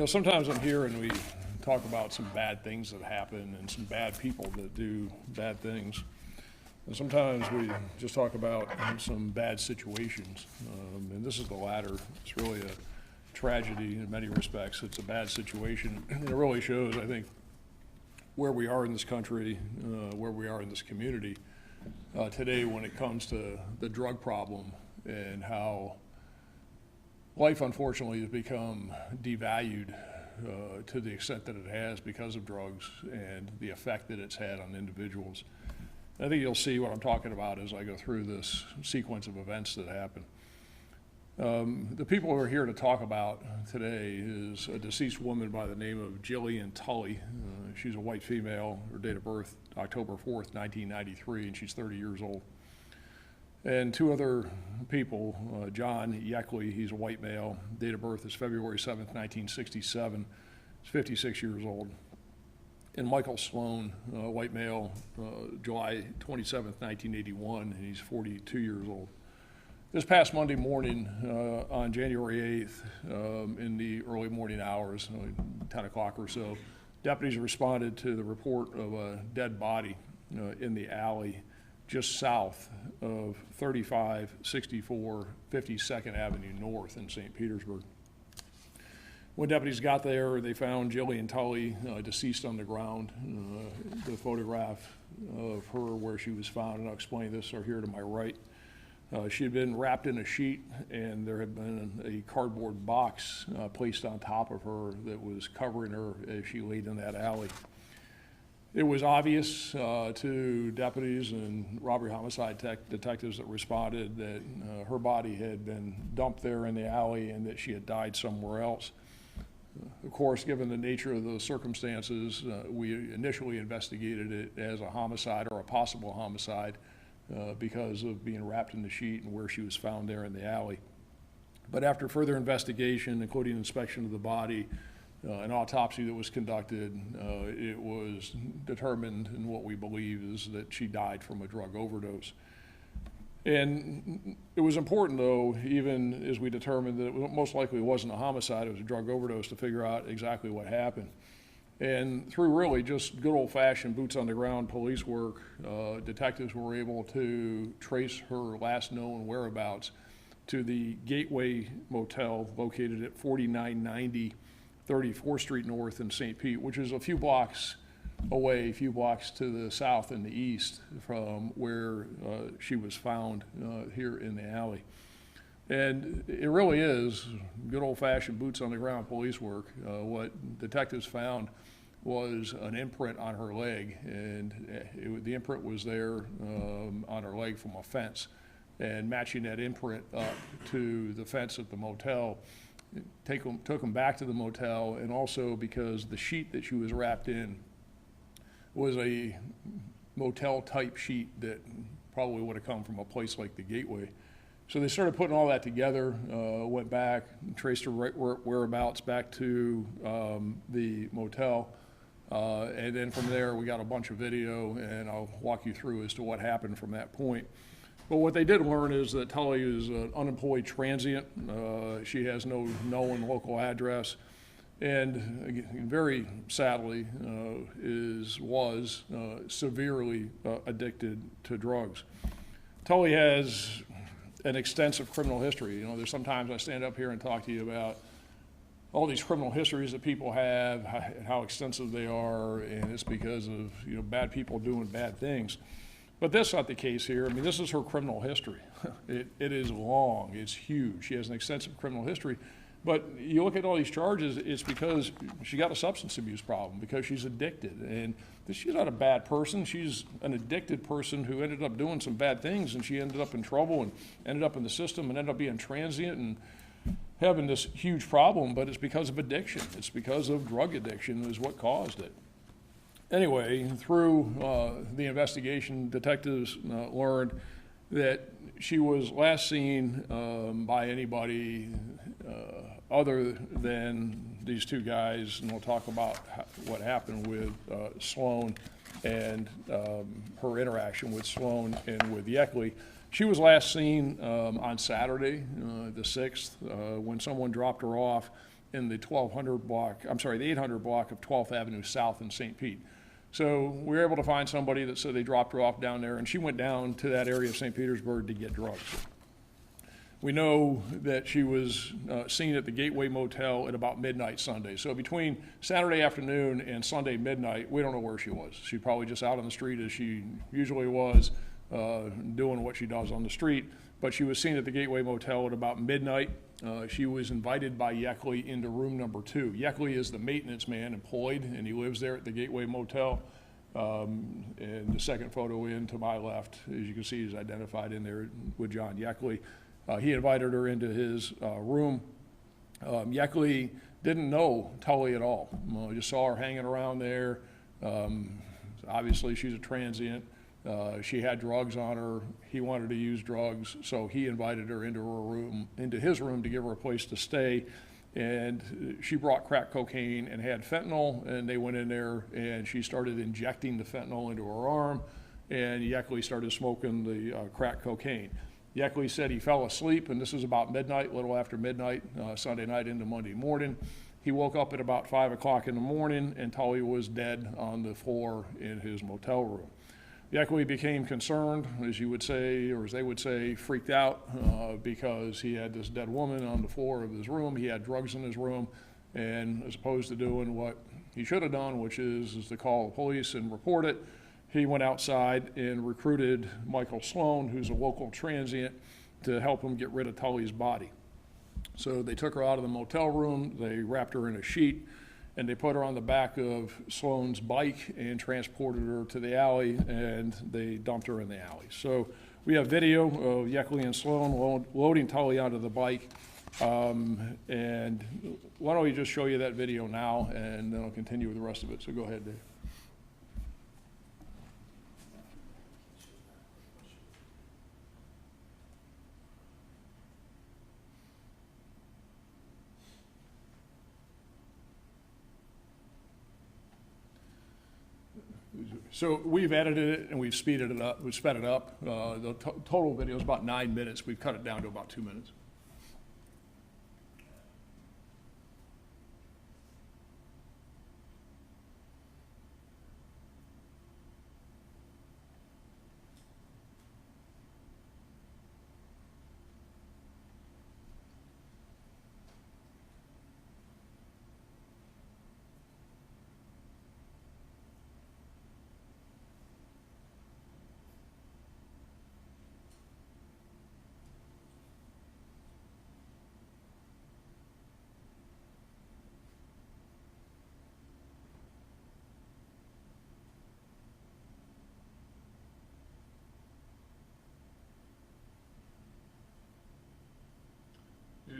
Sometimes I'm here and we talk about some bad things that happen and some bad people that do bad things. And sometimes we just talk about some bad situations, and this is the latter. It's really a tragedy in many respects. It's a bad situation, and it really shows, I think, where we are in this country, where we are in this community today when it comes to the drug problem and how life, unfortunately, has become devalued to the extent that it has because of drugs and the effect that it's had on individuals. I think you'll see what I'm talking about as I go through this sequence of events that happen. The people who are here to talk about today is a deceased woman by the name of Jillian Tully. She's a white female. Her date of birth, October 4th, 1993, and she's 30 years old. And two other people, John Yeckley, he's a white male. Date of birth is February 7th, 1967. He's 56 years old. And Michael Sloan, a white male, July 27th, 1981, and he's 42 years old. This past Monday morning, on January 8th, in the early morning hours, 10 o'clock or so, deputies responded to the report of a dead body in the alley just south of 3564 52nd Avenue North in St. Petersburg. When deputies got there, they found Jillian Tully deceased on the ground. The photograph of her where she was found, and I'll explain this, are here to my right. She had been wrapped in a sheet, and there had been a cardboard box placed on top of her that was covering her as she laid in that alley. It was obvious to deputies and robbery homicide detectives that responded that her body had been dumped there in the alley and that she had died somewhere else. Of course, given the nature of those circumstances, we initially investigated it as a homicide or a possible homicide because of being wrapped in the sheet and where she was found there in the alley. But after further investigation, including inspection of the body, an autopsy that was conducted, it was determined, and what we believe is that she died from a drug overdose. And it was important, though, even as we determined that it most likely wasn't a homicide, it was a drug overdose, to figure out exactly what happened. And through really just good old-fashioned boots-on-the-ground police work, detectives were able to trace her last known whereabouts to the Gateway Motel located at 4990 34th Street North in St. Pete, which is a few blocks away, a few blocks to the south and the east from where she was found here in the alley. And it really is good old-fashioned boots-on-the-ground police work. What detectives found was an imprint on her leg, and the imprint was there on her leg from a fence. And matching that imprint up to the fence at the motel, took them back to the motel, and also because the sheet that she was wrapped in was a motel-type sheet that probably would have come from a place like the Gateway. So they started putting all that together, went back, traced her whereabouts back to the motel, and then from there we got a bunch of video, and I'll walk you through as to what happened from that point. But what they did learn is that Tully is an unemployed transient. She has no known local address, and very sadly was severely addicted to drugs. Tully has an extensive criminal history. There's sometimes I stand up here and talk to you about all these criminal histories that people have, how extensive they are, and it's because of bad people doing bad things. But that's not the case here. I mean, this is her criminal history. It is long, it's huge. She has an extensive criminal history. But you look at all these charges, it's because she got a substance abuse problem, because she's addicted. And she's not a bad person. She's an addicted person who ended up doing some bad things, and she ended up in trouble and ended up in the system and ended up being transient and having this huge problem. But it's because of addiction. It's because of drug addiction is what caused it. Anyway, through the investigation, detectives learned that she was last seen by anybody other than these two guys, and we'll talk about what happened with Sloan and her interaction with Sloan and with Yeckley. She was last seen on Saturday, the 6th, when someone dropped her off in the 1200 block, I'm sorry, the 800 block of 12th Avenue South in St. Pete. So we were able to find somebody that said they dropped her off down there, and she went down to that area of St. Petersburg to get drugs. We know that she was seen at the Gateway Motel at about midnight Sunday. So between Saturday afternoon and Sunday midnight, we don't know where she was. She probably just out on the street as she usually was, doing what she does on the street. But she was seen at the Gateway Motel at about midnight. She was invited by Yeckley into room number 2. Yeckley is the maintenance man employed, and he lives there at the Gateway Motel. And the second photo in to my left, as you can see, is identified in there with John Yeckley. He invited her into his room. Yeckley didn't know Tully at all. Just saw her hanging around there. Obviously, she's a transient. She had drugs on her. He wanted to use drugs, so he invited her into her room, into his room, to give her a place to stay. And she brought crack cocaine and had fentanyl, and they went in there, and she started injecting the fentanyl into her arm, and Yeckley started smoking the crack cocaine. Yeckley said he fell asleep, and this was about midnight, a little after midnight, Sunday night into Monday morning. He woke up at about 5 o'clock in the morning, and Tully was dead on the floor in his motel room. Yeckley became concerned, as you would say, or as they would say, freaked out, because he had this dead woman on the floor of his room. He had drugs in his room, and as opposed to doing what he should have done, which is to call the police and report it, he went outside and recruited Michael Sloan, who's a local transient, to help him get rid of Tully's body. So they took her out of the motel room, they wrapped her in a sheet, and they put her on the back of Sloan's bike and transported her to the alley, and they dumped her in the alley. So we have video of Yeckley and Sloan loading Tully onto the bike. And why don't we just show you that video now, and then I'll continue with the rest of it. So go ahead, Dave. So we've edited it and we've speeded it up, we've sped it up. The total video is about 9 minutes. We've cut it down to about 2 minutes.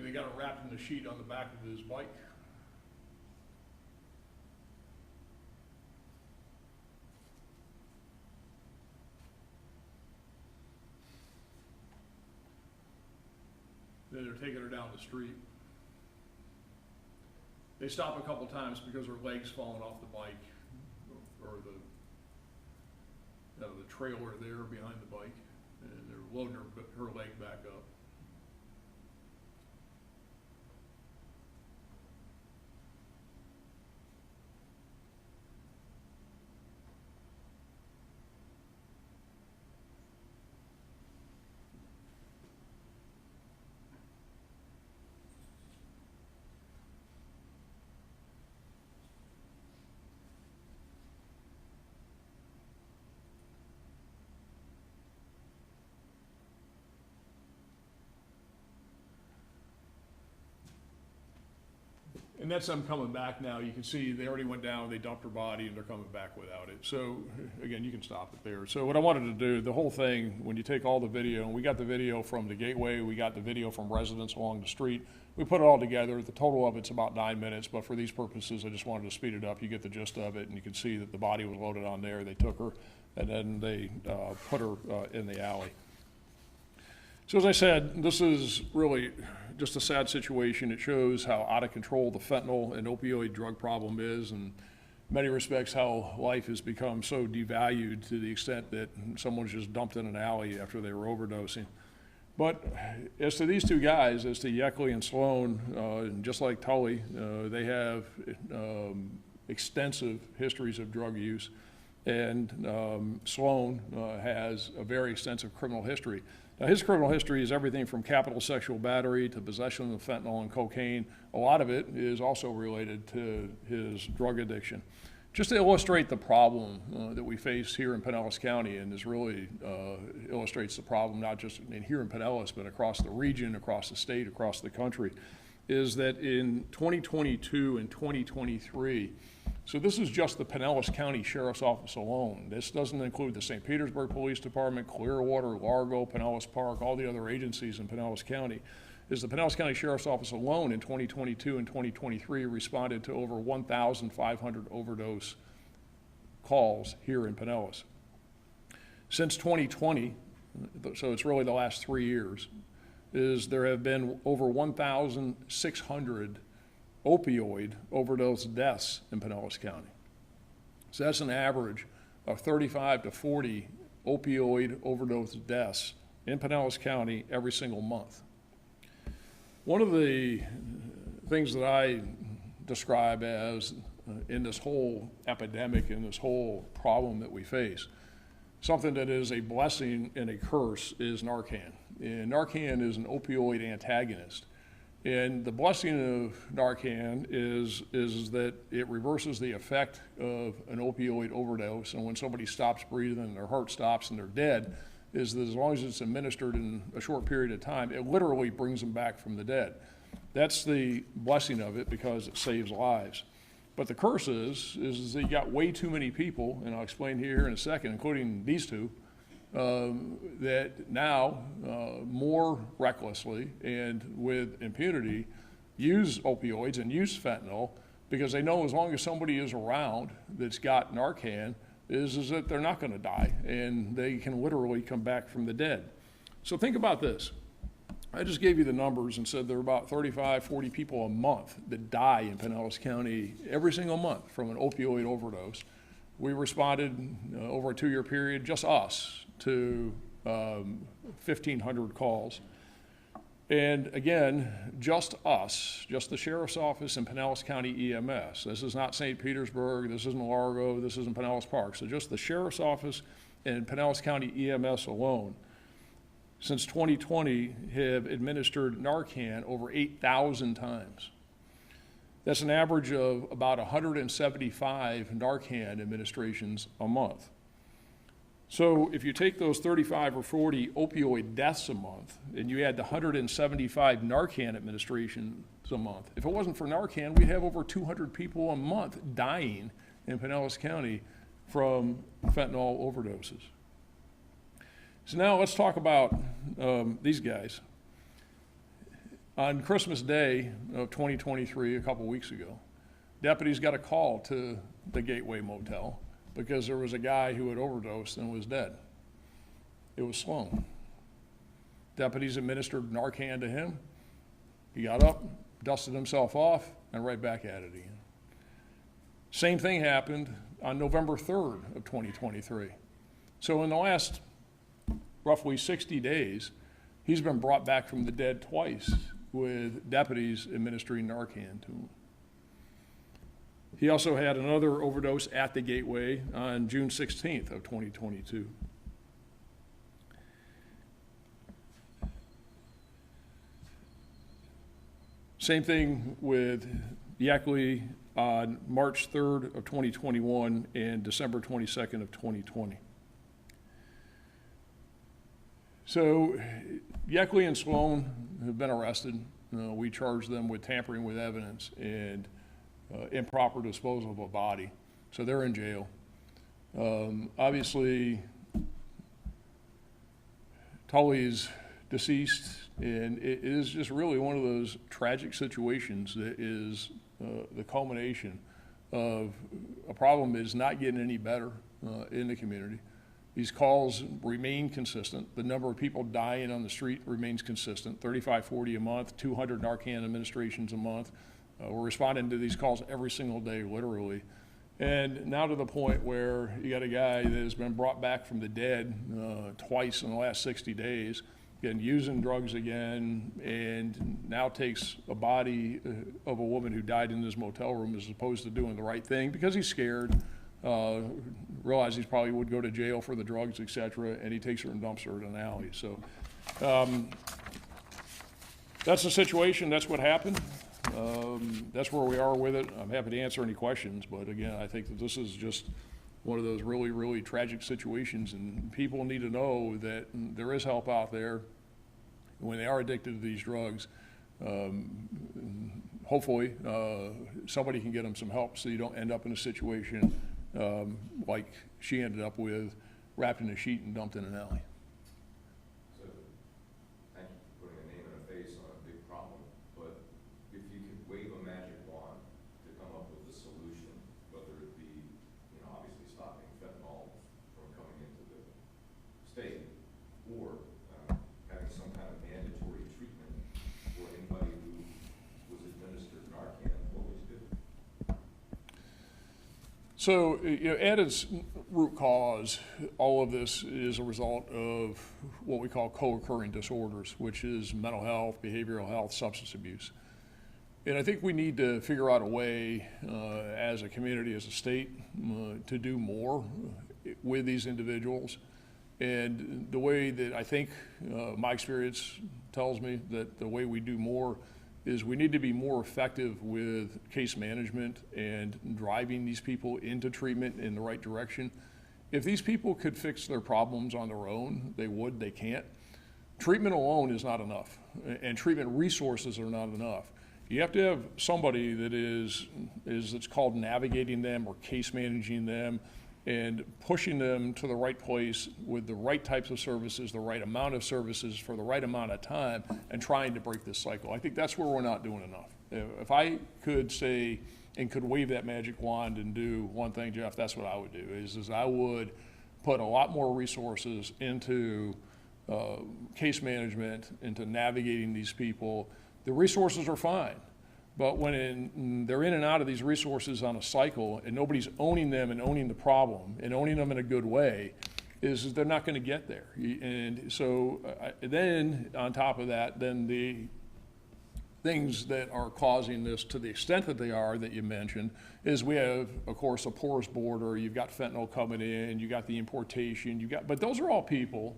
They got her wrapped in the sheet on the back of his bike. Then they're taking her down the street. They stop a couple times because her leg's falling off the bike, or the trailer there behind the bike, and they're loading her leg back up. And that's them coming back now. You can see they already went down, they dumped her body, and they're coming back without it. So again, you can stop it there. So what I wanted to do, the whole thing, when you take all the video, and we got the video from the Gateway, we got the video from residents along the street, we put it all together. The total of it's about 9 minutes, but for these purposes, I just wanted to speed it up. You get the gist of it, and you can see that the body was loaded on there. They took her, and then they put her in the alley. So as I said, this is really just a sad situation. It shows how out of control the fentanyl and opioid drug problem is, and in many respects how life has become so devalued to the extent that someone's just dumped in an alley after they were overdosing. But as to these two guys, as to Yeckley and Sloan, just like Tully, they have extensive histories of drug use, and Sloan has a very extensive criminal history. Now, his criminal history is everything from capital sexual battery to possession of fentanyl and cocaine. A lot of it is also related to his drug addiction. Just to illustrate the problem that we face here in Pinellas County, and this really illustrates the problem not just here in Pinellas, but across the region, across the state, across the country, is that in 2022 and 2023, so this is just the Pinellas County Sheriff's Office alone. This doesn't include the St. Petersburg Police Department, Clearwater, Largo, Pinellas Park, all the other agencies in Pinellas County. Is the Pinellas County Sheriff's Office alone in 2022 and 2023 responded to over 1,500 overdose calls here in Pinellas. Since 2020, so it's really the last 3 years, there have been over 1,600 opioid overdose deaths in Pinellas County. So that's an average of 35 to 40 opioid overdose deaths in Pinellas County every single month. One of the things that I describe as in this whole epidemic, in this whole problem that we face, something that is a blessing and a curse is Narcan. And Narcan is an opioid antagonist. And the blessing of Narcan is that it reverses the effect of an opioid overdose. And when somebody stops breathing, their heart stops, and they're dead, is that as long as it's administered in a short period of time, it literally brings them back from the dead. That's the blessing of it because it saves lives. But the curse is that you got way too many people, and I'll explain here in a second, including these two, that now more recklessly and with impunity use opioids and use fentanyl because they know as long as somebody is around that's got Narcan, is that they're not going to die, and they can literally come back from the dead. So think about this. I just gave you the numbers and said there are about 35, 40 people a month that die in Pinellas County every single month from an opioid overdose. We responded over a 2-year period, just us, to 1,500 calls. And again, just us, just the Sheriff's Office and Pinellas County EMS. This is not St. Petersburg, this isn't Largo, this isn't Pinellas Park. So just the Sheriff's Office and Pinellas County EMS alone, since 2020, have administered Narcan over 8,000 times. That's an average of about 175 Narcan administrations a month. So if you take those 35 or 40 opioid deaths a month and you add the 175 Narcan administrations a month, if it wasn't for Narcan, we'd have over 200 people a month dying in Pinellas County from fentanyl overdoses. So now let's talk about these guys. On Christmas Day of 2023, a couple weeks ago, deputies got a call to the Gateway Motel because there was a guy who had overdosed and was dead. It was Sloan. Deputies administered Narcan to him. He got up, dusted himself off, and right back at it again. Same thing happened on November 3rd of 2023. So in the last roughly 60 days, he's been brought back from the dead twice with deputies administering Narcan to him. He also had another overdose at the Gateway on June 16th of 2022. Same thing with Yeckley on March 3rd of 2021 and December 22nd of 2020. So Yeckley and Sloan have been arrested. We charged them with tampering with evidence and improper disposal of a body. So they're in jail. Obviously, Tully's deceased, and it is just really one of those tragic situations that is the culmination of a problem that is not getting any better in the community. These calls remain consistent. The number of people dying on the street remains consistent, 35, 40 a month, 200 Narcan administrations a month. We're responding to these calls every single day, literally. And now to the point where you got a guy that has been brought back from the dead twice in the last 60 days, again, using drugs again, and now takes a body of a woman who died in his motel room as opposed to doing the right thing because he's scared, realizes he probably would go to jail for the drugs, et cetera, and he takes her and dumps her in an alley. So that's the situation. That's what happened. That's where we are with it. I'm happy to answer any questions, but again, I think that this is just one of those really, really tragic situations, and people need to know that there is help out there when they are addicted to these drugs. Hopefully, somebody can get them some help so you don't end up in a situation like she ended up with, wrapped in a sheet and dumped in an alley. So, thank you for putting a name and a face on a big problem, but if you could wave a magic wand to come up with a solution, whether it be, obviously stopping fentanyl from coming into the state, or having some kind of mandatory treatment for anybody who was administered Narcan, what would you do? So, at its root cause, all of this is a result of what we call co-occurring disorders, which is mental health, behavioral health, substance abuse. And I think we need to figure out a way as a community, as a state, to do more with these individuals. And the way that I think my experience tells me that the way we do more is we need to be more effective with case management and driving these people into treatment in the right direction. If these people could fix their problems on their own, they would, they can't. Treatment alone is not enough, and treatment resources are not enough. You have to have somebody that it's called navigating them or case managing them and pushing them to the right place with the right types of services, the right amount of services for the right amount of time, and trying to break this cycle. I think that's where we're not doing enough. If I could say and could wave that magic wand and do one thing, Jeff, that's what I would do, is I would put a lot more resources into case management, into navigating these people. The resources are fine. But when they're in and out of these resources on a cycle and nobody's owning them and owning the problem and owning them in a good way, is they're not going to get there. And so then on top of that, then the things that are causing this to the extent that they are that you mentioned is we have, of course, a porous border. You've got fentanyl coming in. You got the importation. But those are all people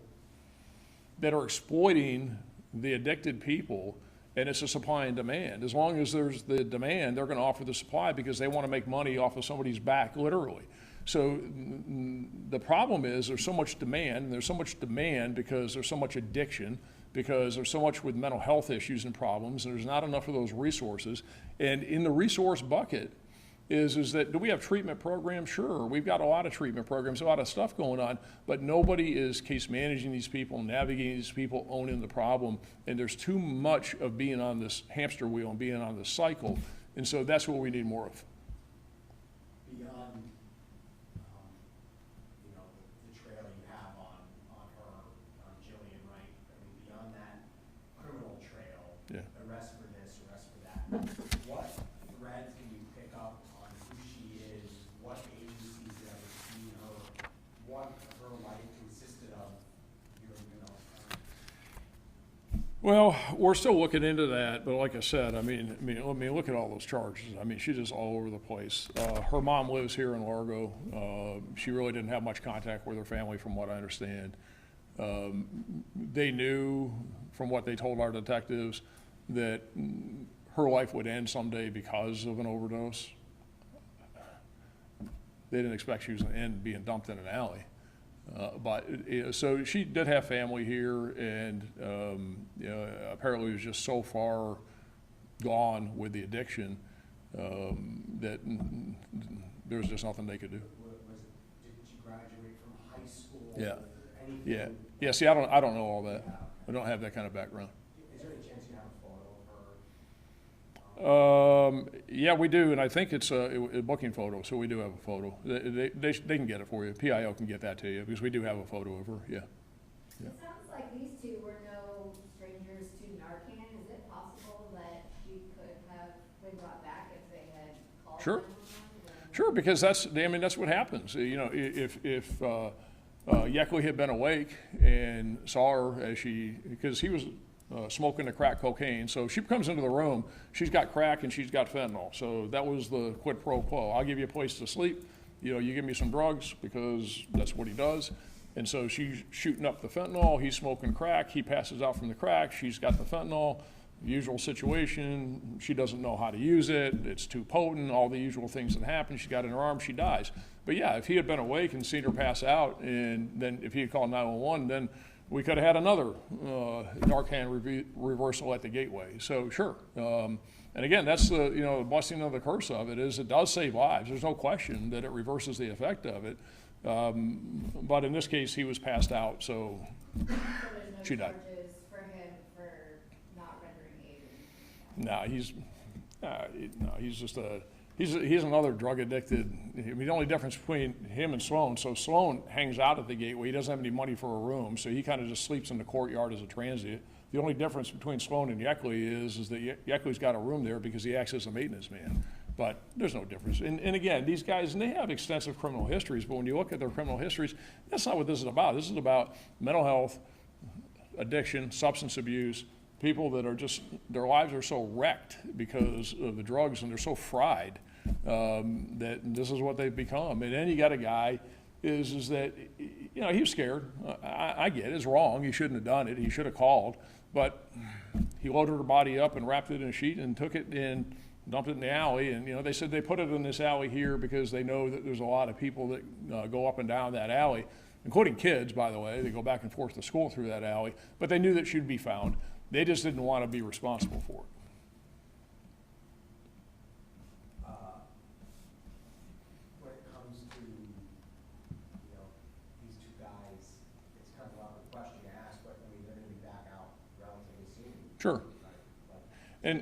that are exploiting the addicted people. And it's a supply and demand. As long as there's the demand, they're going to offer the supply because they want to make money off of somebody's back, literally. So the problem is there's so much demand, and there's so much demand because there's so much addiction, because there's so much with mental health issues and problems, and there's not enough of those resources. And in the resource bucket is that, do we have treatment programs? Sure, we've got a lot of treatment programs, a lot of stuff going on, but nobody is case managing these people, navigating these people, owning the problem, and there's too much of being on this hamster wheel and being on this cycle, and so that's what we need more of. Beyond, the trail you have on her, on Jillian Wright, I mean, beyond that criminal trail, Yeah. arrest for this, arrest for that, what threads can you pick up on who she is, what agencies have ever seen her, what her life consisted of, Well, we're still looking into that, but like I said, I mean, look at all those charges. I mean, she's just all over the place. Her mom lives here in Largo. She really didn't have much contact with her family, from what I understand. They knew, from what they told our detectives, that her life would end someday because of an overdose. They didn't expect she was going to end being dumped in an alley. So she did have family here, and apparently was just so far gone with the addiction that there was just nothing they could do. did she graduate from high school? Yeah. Yeah. See, I don't know all that. I don't have that kind of background. Is there any chance you have a photo of her? Yeah, we do, and I think it's a booking photo, so we do have a photo. They can get it for you. PIO can get that to you, because we do have a photo of her, yeah. It sounds like these two were no strangers to Narcan. Is it possible that she could have been brought back if they had called? Sure. Sure, because that's what happens. If Yeckley had been awake and saw her as because he was smoking the crack cocaine. So she comes into the room, she's got crack and she's got fentanyl. So that was the quid pro quo. I'll give you a place to sleep. You give me some drugs, because that's what he does. And so she's shooting up the fentanyl, he's smoking crack, he passes out from the crack, she's got the fentanyl. Usual situation, she doesn't know how to use it, it's too potent, all the usual things that happen. She's got it in her arm, she dies. But yeah, if he had been awake and seen her pass out, and then if he had called 911, then we could have had another Narcan reversal at the gateway. So sure. And again, that's the blessing of the curse of it, is it does save lives. There's no question that it reverses the effect of it. But in this case, he was passed out, so she died. Charges for him for not rendering aid No, he's another drug addicted. I mean, the only difference between him and Sloan, so Sloan hangs out at the gateway. He doesn't have any money for a room, so he kind of just sleeps in the courtyard as a transient. The only difference between Sloan and Yeckley is that Yeckley's got a room there because he acts as a maintenance man. But there's no difference. And again, these guys, and they have extensive criminal histories, but when you look at their criminal histories, that's not what this is about. This is about mental health, addiction, substance abuse, people that are just, their lives are so wrecked because of the drugs, and they're so fried that this is what they've become. And then you got a guy is that, he was scared. I get it, it's wrong. He shouldn't have done it. He should have called. But he loaded her body up and wrapped it in a sheet and took it and dumped it in the alley. And, they said they put it in this alley here because they know that there's a lot of people that go up and down that alley, including kids, by the way. They go back and forth to school through that alley. But they knew that she'd be found. They just didn't want to be responsible for it. When it comes to, these two guys, it's kind of a awkward question to ask, but they're going to be back out relatively soon. Sure. And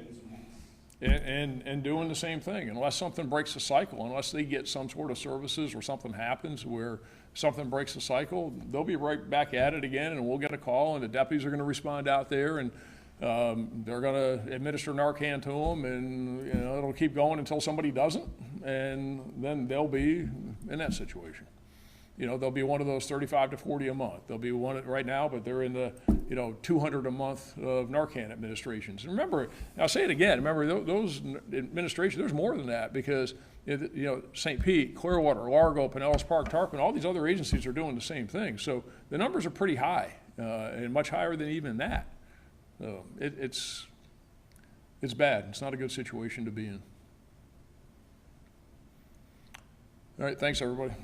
doing the same thing, unless something breaks the cycle, unless they get some sort of services or something happens where something breaks the cycle, they'll be right back at it again, and we'll get a call, and the deputies are going to respond out there, and they're going to administer Narcan to them, and it'll keep going until somebody doesn't, and then they'll be in that situation. They'll be one of those 35 to 40 a month. They'll be one right now, but they're in the 200 a month of Narcan administrations. And remember, I'll say it again, remember those administrations, there's more than that, because St. Pete, Clearwater, Largo, Pinellas Park, Tarpon, all these other agencies are doing the same thing. So the numbers are pretty high, and much higher than even that. It's bad. It's not a good situation to be in. All right, thanks everybody.